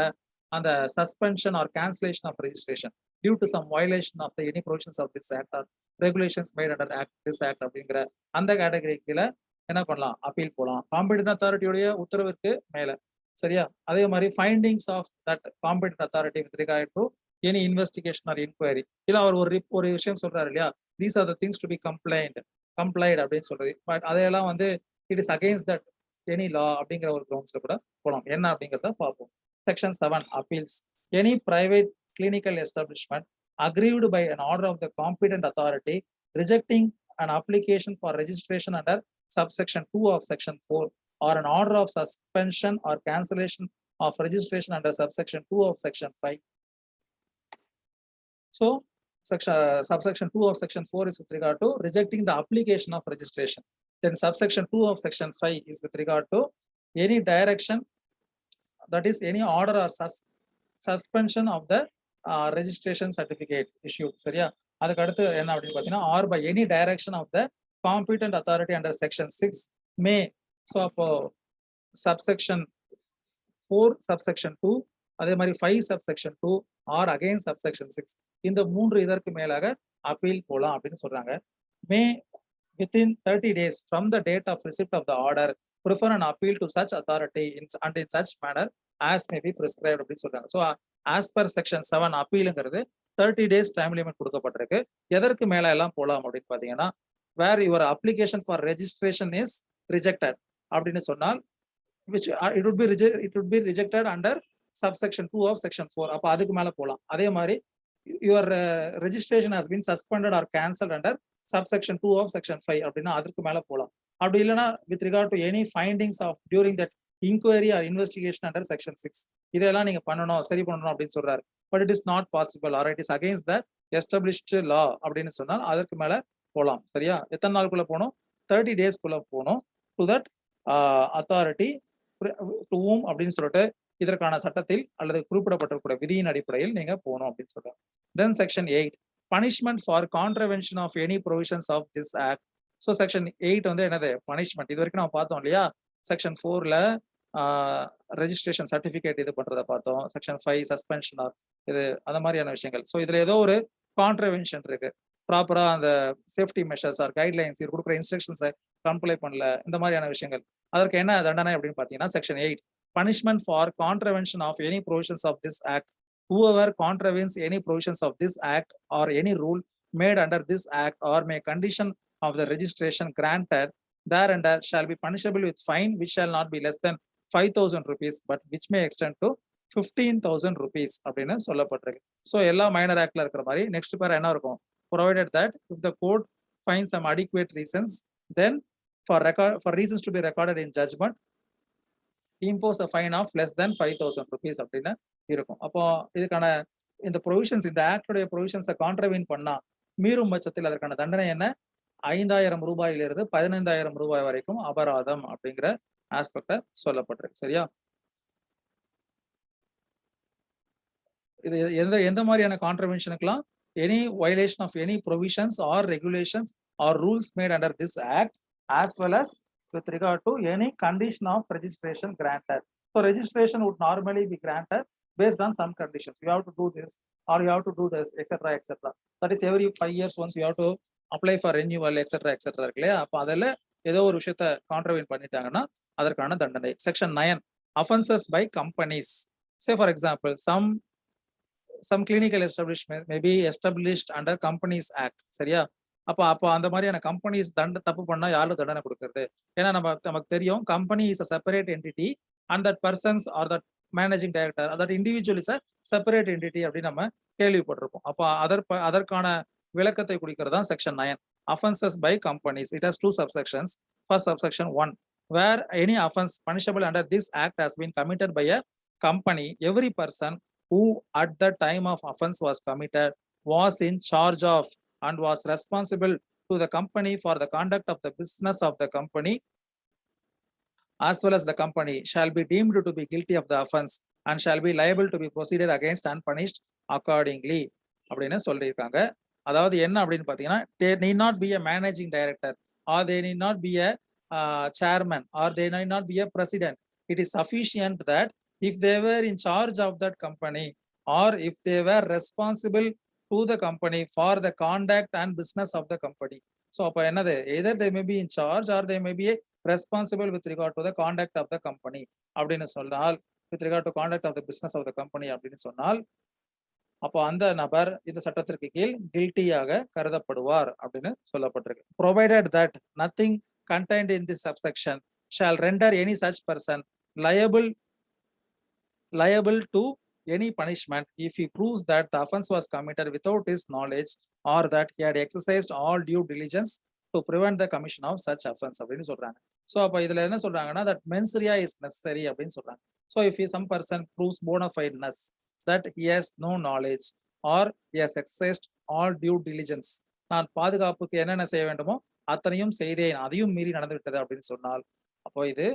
அந்த suspension or cancellation of registration due to some violation of any provisions of this act or regulations made under this act அப்படிங்கிற அந்த கேட்டகரிக்குல என்ன பண்ணலாம், அப்பீல் போலாம், காம்பீட்டன்ட் அத்தாரிட்டியுடைய உத்தரவுக்கு மேல. சரியா? அதே மாதிரி findings of that competent authority with regard to any investigation or enquiry. இல்ல அவர் ஒரு விஷயம் சொல்றாரு இல்லையா, these are the things to be complied அப்படின்னு சொல்றது, பட் அதையெல்லாம் வந்து it is against that any law அப்படிங்கிற ஒரு கிரவுண்ட்ஸ்ல கூட போலாம். என்ன அப்படிங்கிறத பார்ப்போம். Section 7 appeals. Any private clinical establishment aggrieved by an order of the competent authority rejecting an application for registration under subsection 2 of section 4 or an order of suspension or cancellation of registration under subsection 2 of section 5. So subsection 2 of section 4 is with regard to rejecting the application of registration. Then subsection 2 of section 5 is with regard to any direction, that is any order or suspension of the registration certificate issued. சரியா? அதுக்கு அடுத்து என்ன அப்படின்னு பாத்தீங்கன்னா, or by any direction of the competent authority under section 6 may. So அப்போ subsection 4 subsection 2 அதே மாதிரி 5 subsection 2 or again subsection 6 இந்த 3 இதற்கு மேலாக அப்பீல் போலாம் அப்படின்னு சொல்றாங்க. மே within 30 days from the date of receipt of the order prefer an appeal to such authority and in such manner as may be prescribed அப்படின்னு சொல்றாங்க. So as per section 7 அப்பீலுங்கிறது 30 days time limit கொடுக்கப்பட்டிருக்கு. எதற்கு மேல எல்லாம் போலாம் அப்படின்னு பாத்தீங்கன்னா, where your application for registration is rejected அப்படின்னு சொன்னால் which it would be rejected under subsection 2 of section 4. அப்ப அதுக்கு மேல போலாம். அதே மாதிரி your registration has been suspended or cancelled under subsection 2 of section 5 அப்படின்னா அதற்கு மேல போலாம். அப்படி இல்லைன்னா with regard to any findings of during that inquiry or investigation under section 6 இதெல்லாம் நீங்க பண்ணணும் சரி பண்ணணும் அப்படின்னு சொல்றாரு. But it is not possible or it is against the established law அப்படின்னு சொன்னால் அதற்கு மேல போலாம். சரியா? எத்தனை நாளுக்குள்ள போகணும்? 30 daysக்குள்ள போகணும். to that authority to whom அப்படின்னு சொல்லிட்டு இதற்கான சட்டத்தில் அல்லது குறிப்பிடப்பட்டிருக்கிற விதியின் அடிப்படையில் நீங்க போகணும் அப்படின்னு சொல்றாங்க. Then section 8 punishment for contravention of any provisions of this act. So section 8 வந்து என்னது? punishment. இது வரைக்கும் நம்ம பார்த்தோம் இல்லையா? section 4ல ரெஜிஸ்ட்ரேஷன் சர்டிபிகேட் இது பண்றத பார்த்தோம். செக்ஷன் 5 சஸ்பென்ஷன் இது அந்த மாதிரியான விஷயங்கள். ஸோ இதுல ஏதோ ஒரு கான்ட்ரவென்ஷன் இருக்கு, ப்ராப்பரா அந்த சேஃப்டி மெஷர்ஸ் ஆர் கைட்லைன்ஸ் இது கொடுக்குற இன்ஸ்ட்ரக்ஷன்ஸை கம்ப்ளை பண்ணல, இந்த மாதிரியான விஷயங்கள். அதற்கு என்ன தண்டனை அப்படின்னு பார்த்தீங்கன்னா section 8 punishment for contravention of any provisions of this act. Whoever contravenes any provisions of this act or any rule made under this act or may condition of the registration granted thereunder shall be punishable with fine which shall not be less than 5,000 rupees but which may extend to 15,000 rupees அப்படின்னு சொல்லப்பட்டிருக்கு. So எல்லா minor ஆக்ட்ல இருக்கிற மாதிரி next பேர் என்ன இருக்கும்? provided that if the court finds some adequate reasons then for reasons to be recorded in judgment impose a fine of less than 5,000 rupees அப்படின்னு இருக்கும். அப்போ இதுக்கான இந்த ப்ரொவிஷன்ஸ் இந்த ஆக்டுடைய ப்ரொவிஷன்ஸை கான்ட்ரவீன் பண்ணா மீறும் பட்சத்தில் அதற்கான தண்டனை என்ன? 5,000 ரூபாயிலிருந்து 15,000 ரூபாய் வரைக்கும் அபராதம் அப்படிங்கிற ஆஸ்பெக்ட சொல்லப்பட்டிருக்கு. சரியா? இது எந்த மாதிரியான கான்ட்ரவென்ஷனுக்குலாம்? Any violation of any provisions or regulations or rules made under this act as well as with regard to any condition of registration granted. So registration would normally be granted based on some conditions. You have to do this or you have to do this, etc., etc. That is every 5 years once you have to apply for renewal, etc., etc. இருக்கு இல்லையா? அப்போ அதில் ஏதோ ஒரு விஷயத்த கான்ட்ரவீன் பண்ணிட்டாங்கன்னா அதற்கான தண்டனை. Section 9 offenses by companies. Say for example some clinical establishment may be established under Companies Act. சரியா? அப்போ அந்த மாதிரியான கம்பெனிஸ் தப்பு பண்ணா யாரும் தண்டனை கொடுக்கறது? ஏன்னா நமக்கு தெரியும் company is a separate entity and that persons R that managing director that individual is a separate entity அப்படின்னு நம்ம கேள்விப்பட்டிருப்போம். அப்போ அதற்கான விளக்கத்தை குறிக்கிறது தான் section 9 offenses by companies. It has 2 subsections. First subsection 1 where any offense punishable under this act has been committed by a company, every person who at the time of offense was committed was in charge of and was responsible to the company for the conduct of the business of the company as well as the company shall be deemed to be guilty of the offense and shall be liable to be proceeded against and punished accordingly அப்படின்னு சொல்லியிருக்காங்க. அதாவது என்ன அப்படின்னு பார்த்தீங்கன்னா they need not be a managing director or they need not be a chairman or they need not be a president. It is sufficient that if they were in charge of that company or if they were responsible to the company for the conduct and business of the company. So அப்ப என்னது? either they may be in charge or they may be responsible with regard to the conduct of the company அப்படின்னு சொன்னால் with regard to conduct of the business of the company அப்படின்னு சொன்னால் அப்போ அந்த நபர் இந்த சட்டத்திற்கு கீழ் கில்ட்டியாக கருதப்படுவார் அப்படின்னு சொல்லப்பட்டிருக்கு. provided that nothing contained in this subsection shall render any such person liable to any punishment if he proves that the offense was committed without his knowledge or that he had exercised all due diligence to prevent the commission of such offense அப்படின்னு சொல்றாங்க. So அப்போ இதுல என்ன சொல்றாங்கன்னா that mens rea is necessary அப்படின்னு சொல்றாங்க. So if some person proves bona fideness that he has no knowledge or he has exercised all due diligence, நான் பாதுகாப்புக்கு என்னென்ன செய்ய வேண்டுமோ அத்தனையும் செய்தேன் அதையும் மீறி நடந்து விட்டது அப்படின்னு சொன்னால் அப்போ இது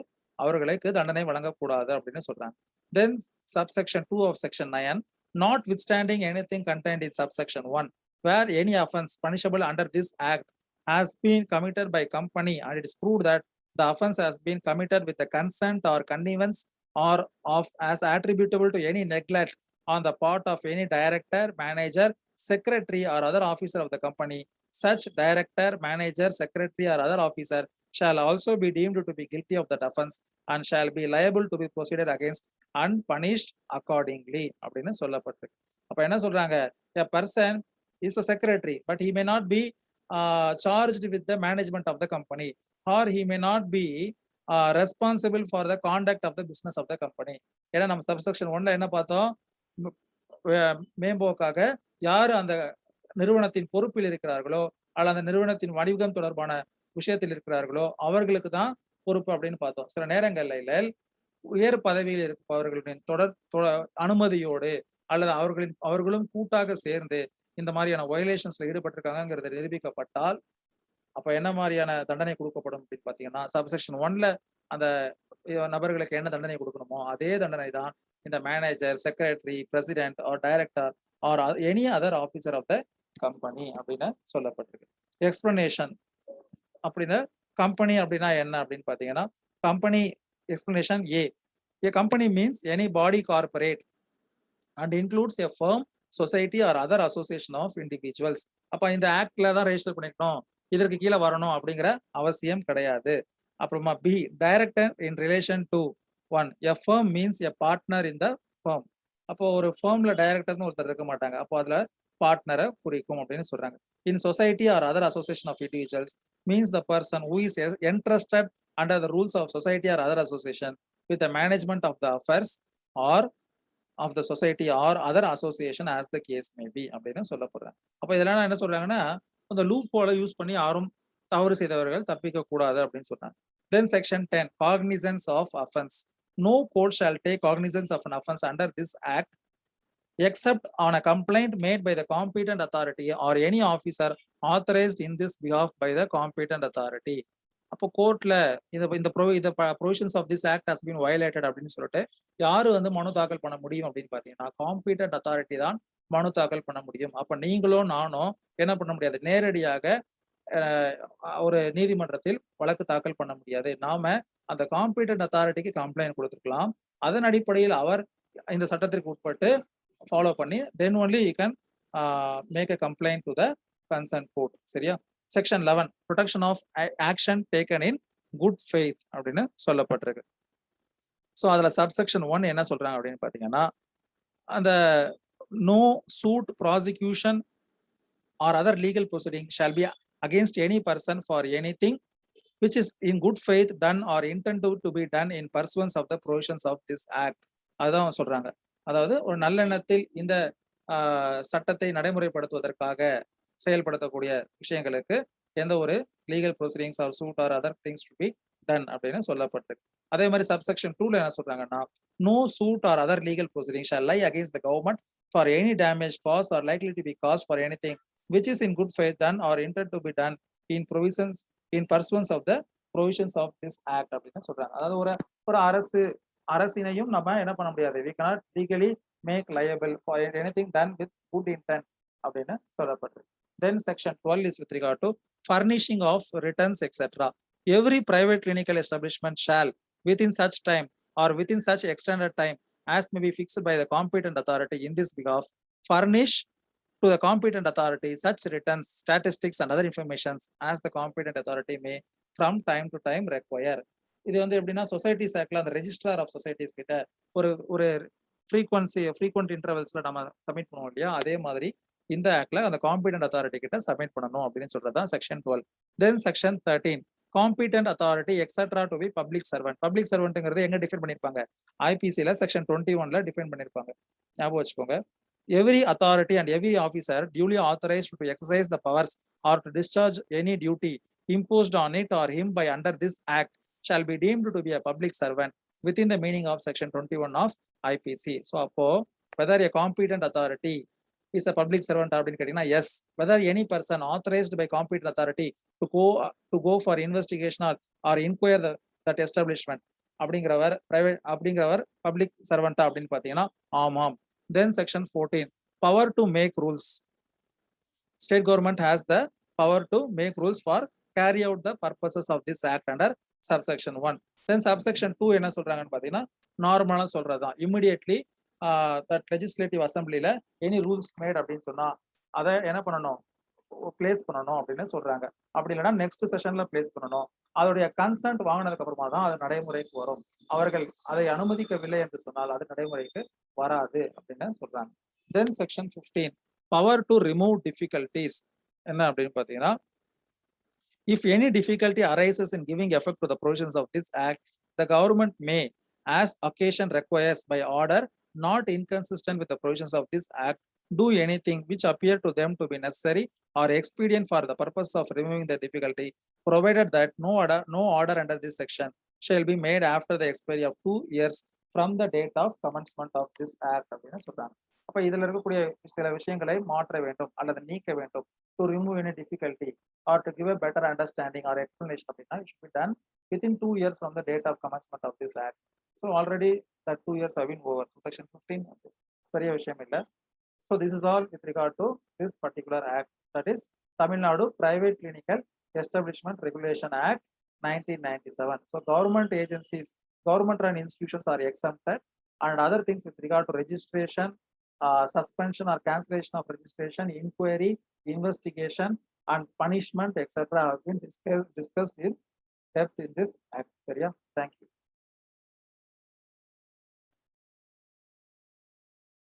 அவர்களுக்கு தண்டனை வழங்கக்கூடாது அப்படின்னு சொல்றாங்க. Then subsection 2 of section 9 notwithstanding anything contained in subsection 1 where any offense punishable under this act has been committed by company and it is proved that the offense has been committed with the consent or connivance or of as attributable to any neglect on the part of any director, manager, secretary or other officer of the company, such director, manager, secretary or other officer shall also be deemed to be guilty of that offense and shall be liable to be proceeded against and punished accordingly அப்படின்னு சொல்லப்பட்டிருக்கு. அப்ப என்ன சொல்றாங்க? a person is a secretary but he may not be charged with the management of the company or he may not be responsible for the conduct of the business of the company. ஏன்னா நம்ம subsection 1ல என்ன பார்த்தோம், மேம்போக்காக யாரு அந்த நிறுவனத்தின் பொறுப்பில் இருக்கிறார்களோ அல்ல அந்த நிறுவனத்தின் வணிகம் தொடர்பான விஷயத்தில் இருக்கிறார்களோ அவர்களுக்கு தான் பொறுப்பு அப்படின்னு பார்த்தோம். சில நேரங்கள்ல உயர் பதவியில் இருப்பவர்களின் அனுமதியோடு அல்லது அவர்களும் கூட்டாக சேர்ந்து இந்த மாதிரியான வயலேஷன்ஸ்ல ஈடுபட்டிருக்காங்கிறது நிரூபிக்கப்பட்டால் அப்ப என்ன மாதிரியான தண்டனை கொடுக்கப்படும் அப்படின்னு பாத்தீங்கன்னா, சப்செக்ஷன் 1ல அந்த நபர்களுக்கு என்ன தண்டனை கொடுக்கணுமோ அதே தண்டனை தான் இந்த manager, secretary, president or director or any other officer of the company அப்படின்னு சொல்லப்பட்டிருக்கு. எக்ஸ்பிளனேஷன் அப்படின்னு கம்பெனி அப்படின்னா என்ன அப்படின்னு பாத்தீங்கன்னா, company explanation A company means any body corporate and includes a firm, society or other association of individuals. அப்ப இந்த ஆக்ட்ல தான் ரெஜிஸ்டர் பண்ணிக்கணும், இதற்கு கீழே வரணும் அப்படிங்கிற அவசியம் கிடையாது. அப்புறமா B, director in relation to 1, a firm means a partner in the firm. அப்போ ஒரு ஃபர்ம்ல டைரக்டர்னு ஒருத்தர் இருக்க மாட்டாங்க, அப்போ அதுல பார்ட்னரை குறிக்கும் அப்படின்னு சொல்றாங்க. In society or other association of individuals means the person who is entrusted under the rules of society or other association with the management of the affairs or of the society or other association as the case may be அப்படின்னு சொல்லப்படுறாங்க. அப்ப இதெல்லாம் என்ன சொல்றாங்கன்னா, அந்த loop ஹோலை use பண்ணி யாரும் தவறு செய்தவர்கள் தப்பிக்க கூடாது அப்படின்னு சொல்றாங்க. Then section 10, cognizance of offense. No court shall take cognizance of an offense under this act except on a complaint made by the competent authority or any officer authorized in this behalf by the competent authority. அப்போ கோர்ட்ல இந்த provisions of this act has been violated அப்படின்னு சொல்லிட்டு யாரு வந்து மனு தாக்கல் பண்ண முடியும் அப்படின்னு பாத்தீங்கன்னா, காம்பீட்டன்ட் அத்தாரிட்டி தான் மனு தாக்கல் பண்ண முடியும். அப்ப நீங்களும் நானும் என்ன பண்ண முடியாது, நேரடியாக ஒரு நீதிமன்றத்தில் வழக்கு தாக்கல் பண்ண முடியாது. நாம அந்த காம்பீட்டன்ட் அத்தாரிட்டிக்கு கம்ப்ளைண்ட் கொடுத்துருக்கலாம். அதன் அடிப்படையில் அவர் இந்த சட்டத்திற்கு உட்பட்டு ஃபாலோ பண்ணி then only you can make a complaint to the concern court. சரியா? Section 11, protection of action taken in good faith அப்படின்னு சொல்லப்பட்டிருக்கு. ஸோ அதுல சப்செக்ஷன் 1 என்ன சொல்றாங்க அப்படின்னு பாத்தீங்கன்னா, அந்த no suit prosecution or other legal proceeding shall be against any person for anything which is in good faith done or intended to be done in pursuance of the provisions of this act. அதுதான் சொல்றாங்க. அதாவது ஒரு நல்லெண்ணத்தில் இந்த சட்டத்தை நடைமுறைப்படுத்துவதற்காக செயல்படுத்தக்கூடிய விஷயங்களுக்கு எந்த ஒரு legal proceedings or suit or other things to be done அப்படின்னு சொல்லப்பட்டிருக்கு. அதே மாதிரி சப்செக்ஷன் 2ல என்ன சொல்றாங்கன்னா, no suit or other legal proceeding shall lie against the government for any damage cause or likely to be cause for anything which is in good faith done or intended to be done in provisions in pursuance of the provisions of this act அப்படின்னு சொல்றாங்க. அதாவது ஒரு அரசினையும் நம்ம என்ன பண்ண முடியாது, we cannot legally make liable for anything done with good intent அப்படின்னு சொல்லப்பட்டிருக்கு. Then section 12 is with regard to furnishing of returns etc. Every private clinical establishment shall within such time or within such extended time as may be fixed by the competent authority in this behalf furnish to the competent authority such returns, statistics and other informations as the competent authority may from time to time require. இது வந்து எப்படின்னா, societies ஆக்ட்ல அந்த registrar of societies கிட்ட ஒரு frequent இன்டர்வல்ஸ்ல நம்ம submit பண்ணுவோம் இல்லையா, அதே மாதிரி இந்த ஆக்ட்ல அந்த காம்பிடன்ட் அத்தாரிட்டி கிட்ட சப்மிட் பண்ணணும் அப்படின்னு சொல்றதுதான் section 12. Then section 13, competent authority etcetera to be public servant. Public சர்வெண்ட்ங்கிறது எங்க டிஃபைன் பண்ணிருப்பாங்க, ஐபிசில செக்ஷன் 21ல டிஃபைன் பண்ணிருப்பாங்க, ஞாபகம் வச்சுக்கோங்க. Every authority and every officer duly authorized to exercise the powers or to discharge any duty imposed on it or him by under this act shall be deemed to be a public servant within the meaning of section 21 of IPC. So appo whether a competent authority is a public servant அப்படின்னு கேட்டீங்கன்னா yes, whether any person authorized by competent authority to go for investigation or inquire that establishment அப்படிங்கிறவர் public சர்வெண்டா அப்படின்னு பாத்தீங்கன்னா ஆமாம். Then section 14, power to make rules. State government has the power to make rules for carry out the purposes of this act under subsection 1. Then subsection 2 என்ன சொல்றாங்கன்னு பாத்தீங்கன்னா, நார்மலா சொல்றதுதான். Immediately that legislative assemblyல any rules made அப்படின்னு சொன்னா அதை என்ன பண்ணணும், பிளேஸ் பண்ணணும் அப்படின்னு சொல்றாங்க. அப்படி இல்லைன்னா நெக்ஸ்ட் செஷன்ல பிளேஸ் பண்ணணும். அதோடைய கன்சென்ட் வாங்கினதுக்கு அப்புறமா தான் அது நடைமுறைக்கு வரும். அவர்கள் அதை அனுமதிக்கவில்லை என்று சொன்னால் அது நடைமுறைக்கு வராது அப்படின்னு சொல்றாங்க. தென் section 15, power to remove difficulties என்ன அப்படின்னு பாத்தீங்கன்னா, If any difficulty arises in giving effect to the provisions of this act, the government may, as occasion requires by order, not inconsistent with the provisions of this act, do anything which appear to them to be necessary or expedient for the purpose of removing the difficulty, provided that no order under this section shall be made after the expiry of 2 years from the date of commencement of this act அப்படின்னு சொல்றாங்க. அப்ப இதுல இருக்கக்கூடிய சில விஷயங்களை மாற்ற வேண்டும் அல்லது நீக்க வேண்டும். To remove any difficulty or to give a better understanding or explanation அப்படின்னா it should be done within 2 years from the date of commencement of this act. So already that 2 years have been over. So section 15 பெரிய விஷயம் இல்லை. So this is all with regard to this particular act, that is Tamil Nadu Private Clinical Establishment Regulation Act 1997. So government agencies, government run institutions are exempted, and other things with regard to registration, suspension or cancellation of registration, inquiry, investigation, and punishment, etc. have been discussed in depth in this act. Thank you.